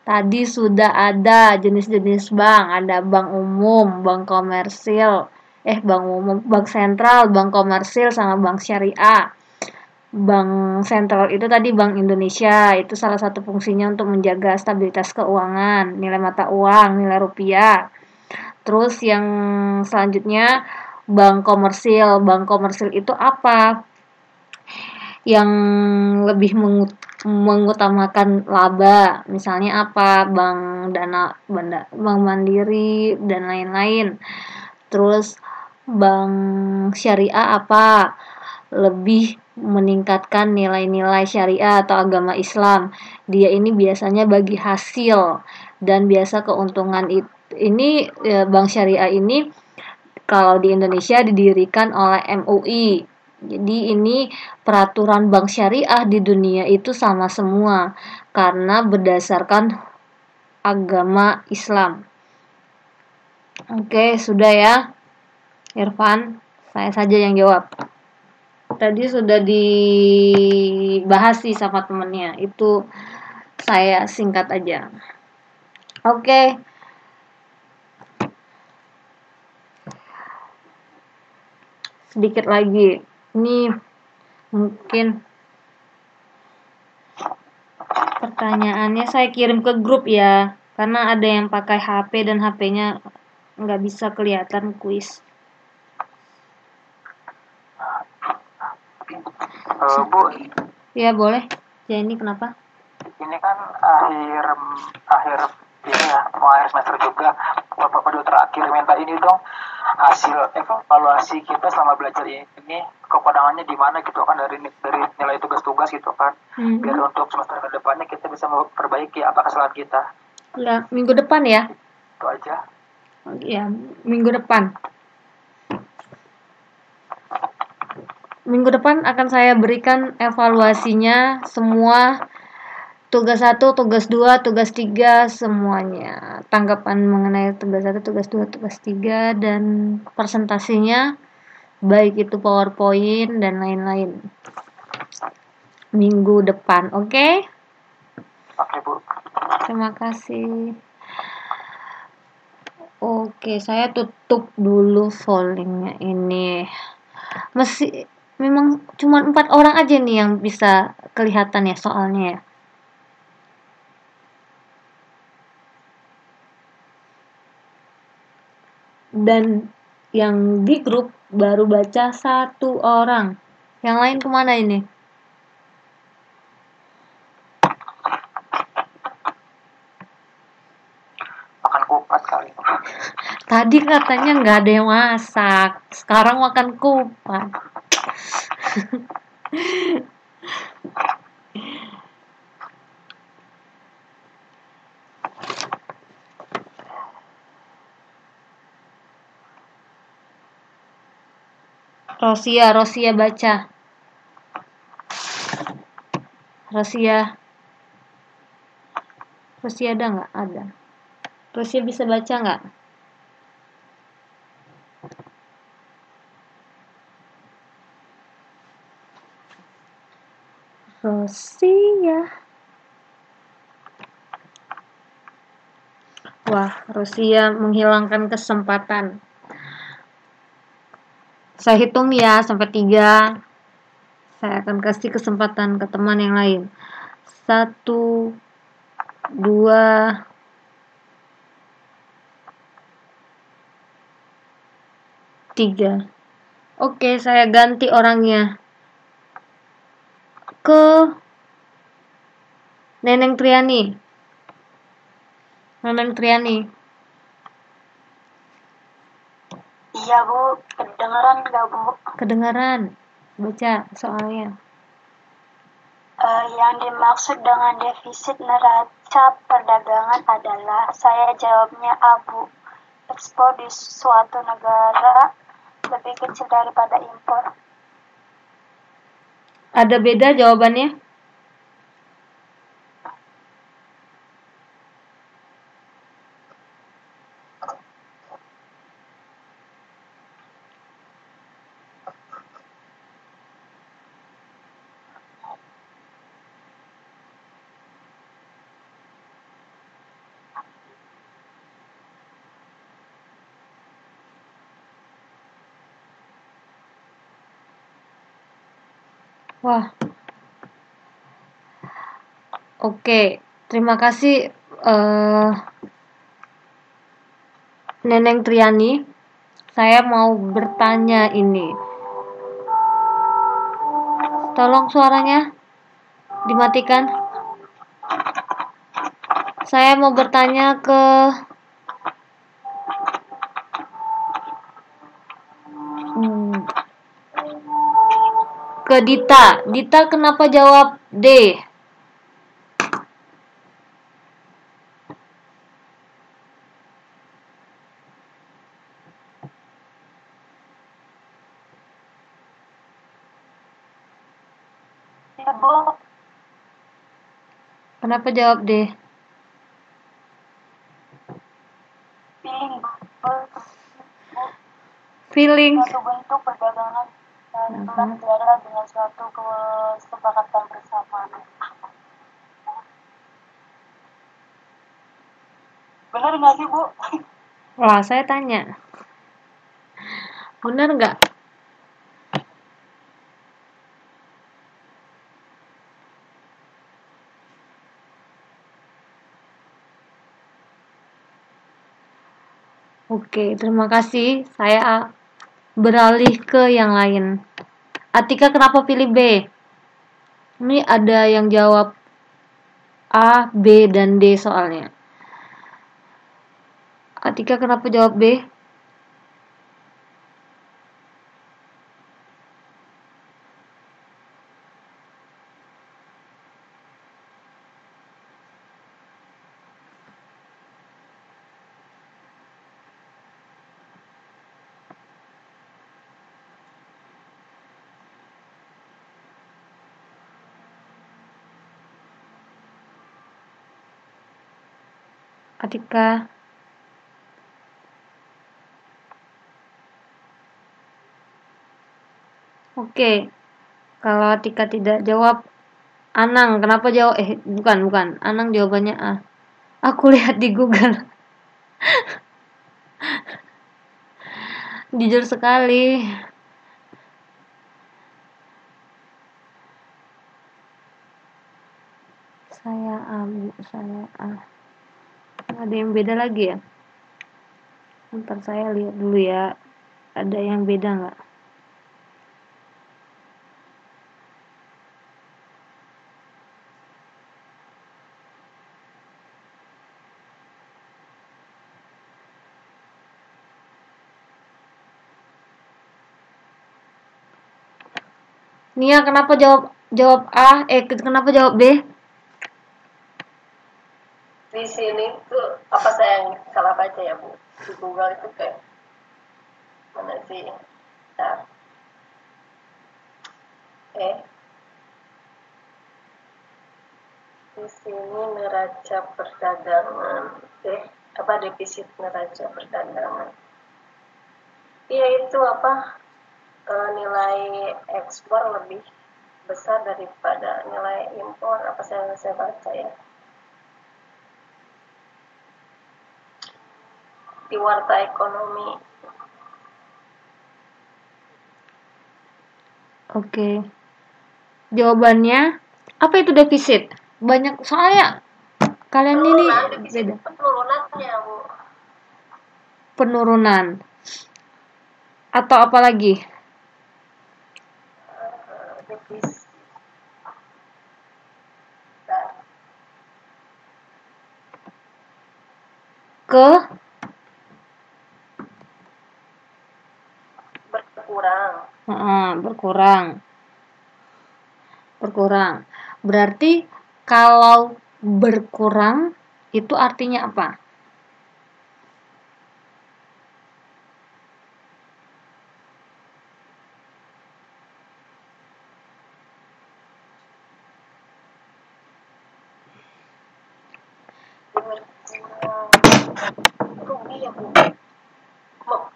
Tadi sudah ada jenis-jenis bank, ada bank umum, bank komersil, bank umum, bank sentral, bank komersil, sama bank syariah. Bank sentral itu tadi Bank Indonesia, itu salah satu fungsinya untuk menjaga stabilitas keuangan, nilai mata uang, nilai rupiah. Terus yang selanjutnya bank komersil. Bank komersil itu apa? Yang lebih mengutamakan laba. Misalnya apa? Bank Mandiri dan lain-lain. Terus bank syariah apa? Lebih meningkatkan nilai-nilai syariah atau agama Islam. Dia ini biasanya bagi hasil dan biasa keuntungan ini bank syariah ini kalau di Indonesia didirikan oleh MUI. Jadi ini peraturan bank syariah di dunia itu sama semua karena berdasarkan agama Islam. Oke, sudah ya, Irfan. Saya saja yang jawab. Tadi sudah dibahas sih sama temennya. Itu saya singkat aja. Oke. Sedikit lagi. Ini mungkin pertanyaannya saya kirim ke grup ya. Karena ada yang pakai HP dan HP-nya nggak bisa kelihatan kuis. Bu, Ya boleh. Ya ini kenapa? ini kan akhir ini ya, mau akhir semester juga. Bapak kedua terakhir minta ini dong hasil evaluasi kita selama belajar ini, kekurangannya di mana gitu kan, dari nilai tugas-tugas gitu kan, biar untuk semester kedepannya kita bisa memperbaiki apa kesalahan kita. Ya, minggu depan ya. Itu aja. Ya, minggu depan. Minggu depan akan saya berikan evaluasinya semua, tugas 1, tugas 2, tugas 3 semuanya. Tanggapan mengenai tugas 1, tugas 2, tugas 3 dan presentasinya baik itu PowerPoint dan lain-lain. Minggu depan, oke? Oke, Bu. Terima kasih. Oke, saya tutup dulu foldingnya ini. Memang cuma 4 orang aja nih yang bisa kelihatan ya soalnya ya. Dan yang di grup baru baca 1 orang. Yang lain kemana ini? Makan kupat kali. Tadi katanya nggak ada yang masak. Sekarang makan kupat. Rosia baca. Rosia ada nggak? Ada. Rosia bisa baca nggak? Rosia. Wah, Rosia menghilangkan kesempatan. Saya hitung ya sampai 3. Saya akan kasih kesempatan ke teman yang lain. 1, 2, 3. Oke, saya ganti orangnya ke Neneng Triani. Neneng Triani. Iya, Bu. Kedengeran nggak, Bu? Kedengaran. Baca soalnya. Yang dimaksud dengan defisit neraca perdagangan adalah, saya jawabnya Abu, ekspor di suatu negara lebih kecil daripada impor. Ada beda jawabannya? Wah, oke. Terima kasih Neneng Triani. Saya mau bertanya ini. Tolong suaranya dimatikan. Saya mau bertanya ke Dita. Dita kenapa jawab D? Ya, Bu. Kenapa jawab D? Feeling, Feelings. suatu bentuk perdagangan dan negara dengan suatu kesepakatan bersama. Benar nggak sih, Bu? Wah, saya tanya. Benar nggak? Oke, terima kasih. Saya beralih ke yang lain. Atika kenapa pilih B? Ini ada yang jawab A, B, dan D soalnya. Atika kenapa jawab B? Atika. Oke. Kalau Atika tidak jawab, Anang kenapa jawab bukan. Anang jawabannya A. Aku lihat di Google. Jujur sekali. Saya A, Bu. Saya A. Ada yang beda lagi ya? Ntar saya lihat dulu ya. Ada yang beda nggak? Nia kenapa jawab A? Kenapa jawab B? Di sini tuh apa saya yang salah baca ya, Bu? Di Google itu kayak mana sih? Nah, di sini neraca perdagangan, apa defisit neraca perdagangan? Iya itu apa? Nilai ekspor lebih besar daripada nilai impor, apa saya baca ya? Di warta ekonomi. Oke. Jawabannya apa itu defisit? Banyak soalnya kalian ini beda. Penurunannya, Bu. Penurunan. Atau apa lagi? Defisit. Ke berkurang. Berkurang. Berarti kalau berkurang itu artinya apa? Rugi ya, Bu.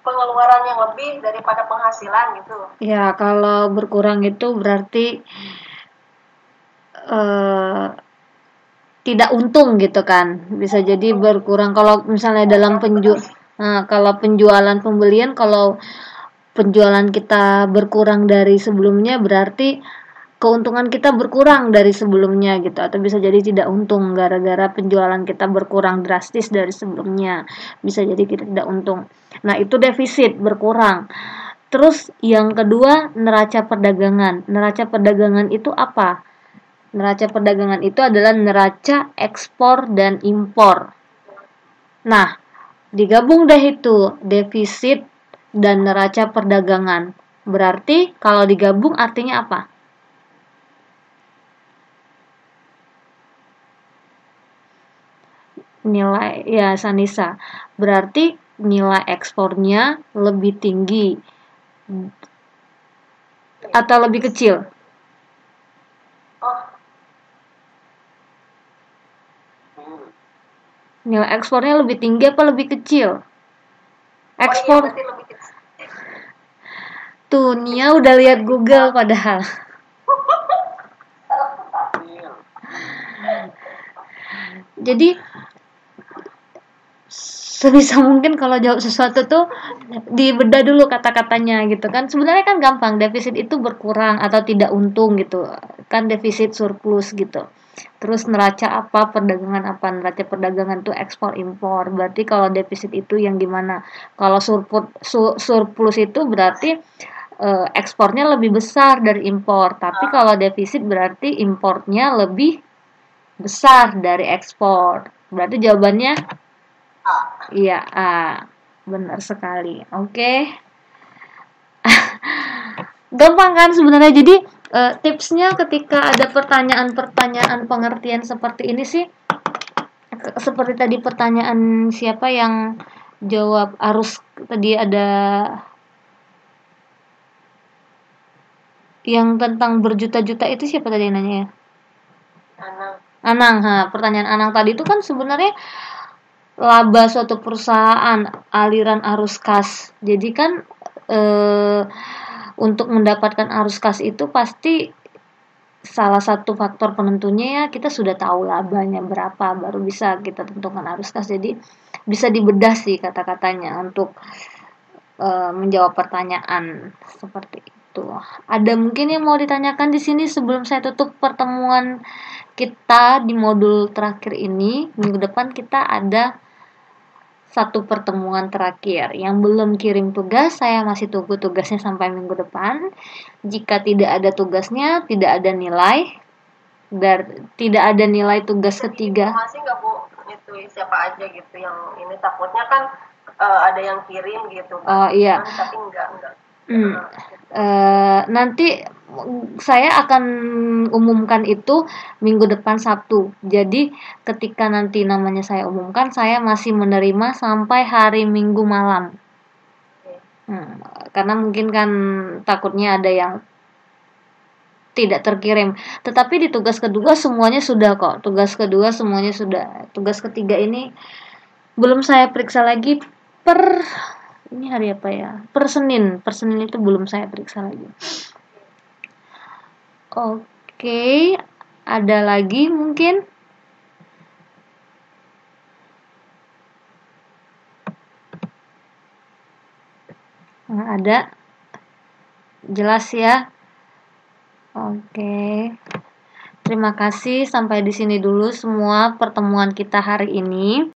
Pengeluaran yang lebih daripada penghasilan gitu. Ya, kalau berkurang itu berarti tidak untung gitu kan. Bisa jadi berkurang kalau misalnya dalam kalau penjualan pembelian, kalau penjualan kita berkurang dari sebelumnya berarti keuntungan kita berkurang dari sebelumnya gitu, atau bisa jadi tidak untung gara-gara penjualan kita berkurang drastis dari sebelumnya, bisa jadi kita tidak untung. Nah, itu defisit berkurang. Terus yang kedua, neraca perdagangan. Neraca perdagangan itu apa? Neraca perdagangan itu adalah neraca ekspor dan impor. Nah, digabung deh itu defisit dan neraca perdagangan. Berarti kalau digabung artinya apa? Nilai, ya Sanisa. Berarti nilai ekspornya lebih tinggi atau lebih kecil? Oh, Nilai ekspornya lebih tinggi apa lebih kecil? Ekspor. berarti lebih kecil. Tuh, Nia udah lihat Google padahal. Jadi sebisa mungkin kalau jawab sesuatu tuh dibedah dulu kata-katanya gitu kan. Sebenarnya kan gampang, defisit itu berkurang atau tidak untung gitu kan, defisit surplus gitu. Terus neraca apa, perdagangan apa? Neraca perdagangan tuh ekspor impor. Berarti kalau defisit itu yang gimana? Kalau surplus itu berarti ekspornya lebih besar dari impor. Tapi kalau defisit berarti impornya lebih besar dari ekspor. Berarti jawabannya iya, A. Benar sekali. Oke. Gampang kan sebenarnya. Jadi tipsnya ketika ada pertanyaan-pertanyaan pengertian seperti ini sih, seperti tadi pertanyaan siapa yang jawab arus, tadi ada yang tentang berjuta-juta itu, siapa tadi yang nanya ya? Anang. Pertanyaan Anang tadi itu kan sebenarnya laba suatu perusahaan, aliran arus kas. Jadi kan untuk mendapatkan arus kas itu pasti salah satu faktor penentunya ya kita sudah tahu labanya berapa, baru bisa kita tentukan arus kas. Jadi bisa dibedah sih kata-katanya untuk menjawab pertanyaan seperti itu. Ada mungkin yang mau ditanyakan di sini sebelum saya tutup pertemuan kita di modul terakhir ini. Minggu depan kita ada satu pertemuan terakhir. Yang belum kirim tugas, saya masih tunggu tugasnya sampai minggu depan. Jika tidak ada tugasnya, tidak ada nilai. Dan tidak ada nilai tugas ketiga. Masih nggak Bu, itu siapa aja gitu yang ini, takutnya kan ada yang kirim gitu. Oh iya. Tapi enggak. Nanti saya akan umumkan itu minggu depan Sabtu. Jadi ketika nanti namanya saya umumkan, saya masih menerima sampai hari Minggu malam. Karena mungkin kan takutnya ada yang tidak terkirim. Tetapi di tugas kedua semuanya sudah kok. Tugas kedua semuanya sudah. Tugas ketiga ini belum saya periksa lagi ini hari apa ya? Per Senin itu belum saya periksa lagi. Oke, ada lagi mungkin? Ada? Jelas ya? Oke. Terima kasih, sampai di sini dulu semua pertemuan kita hari ini.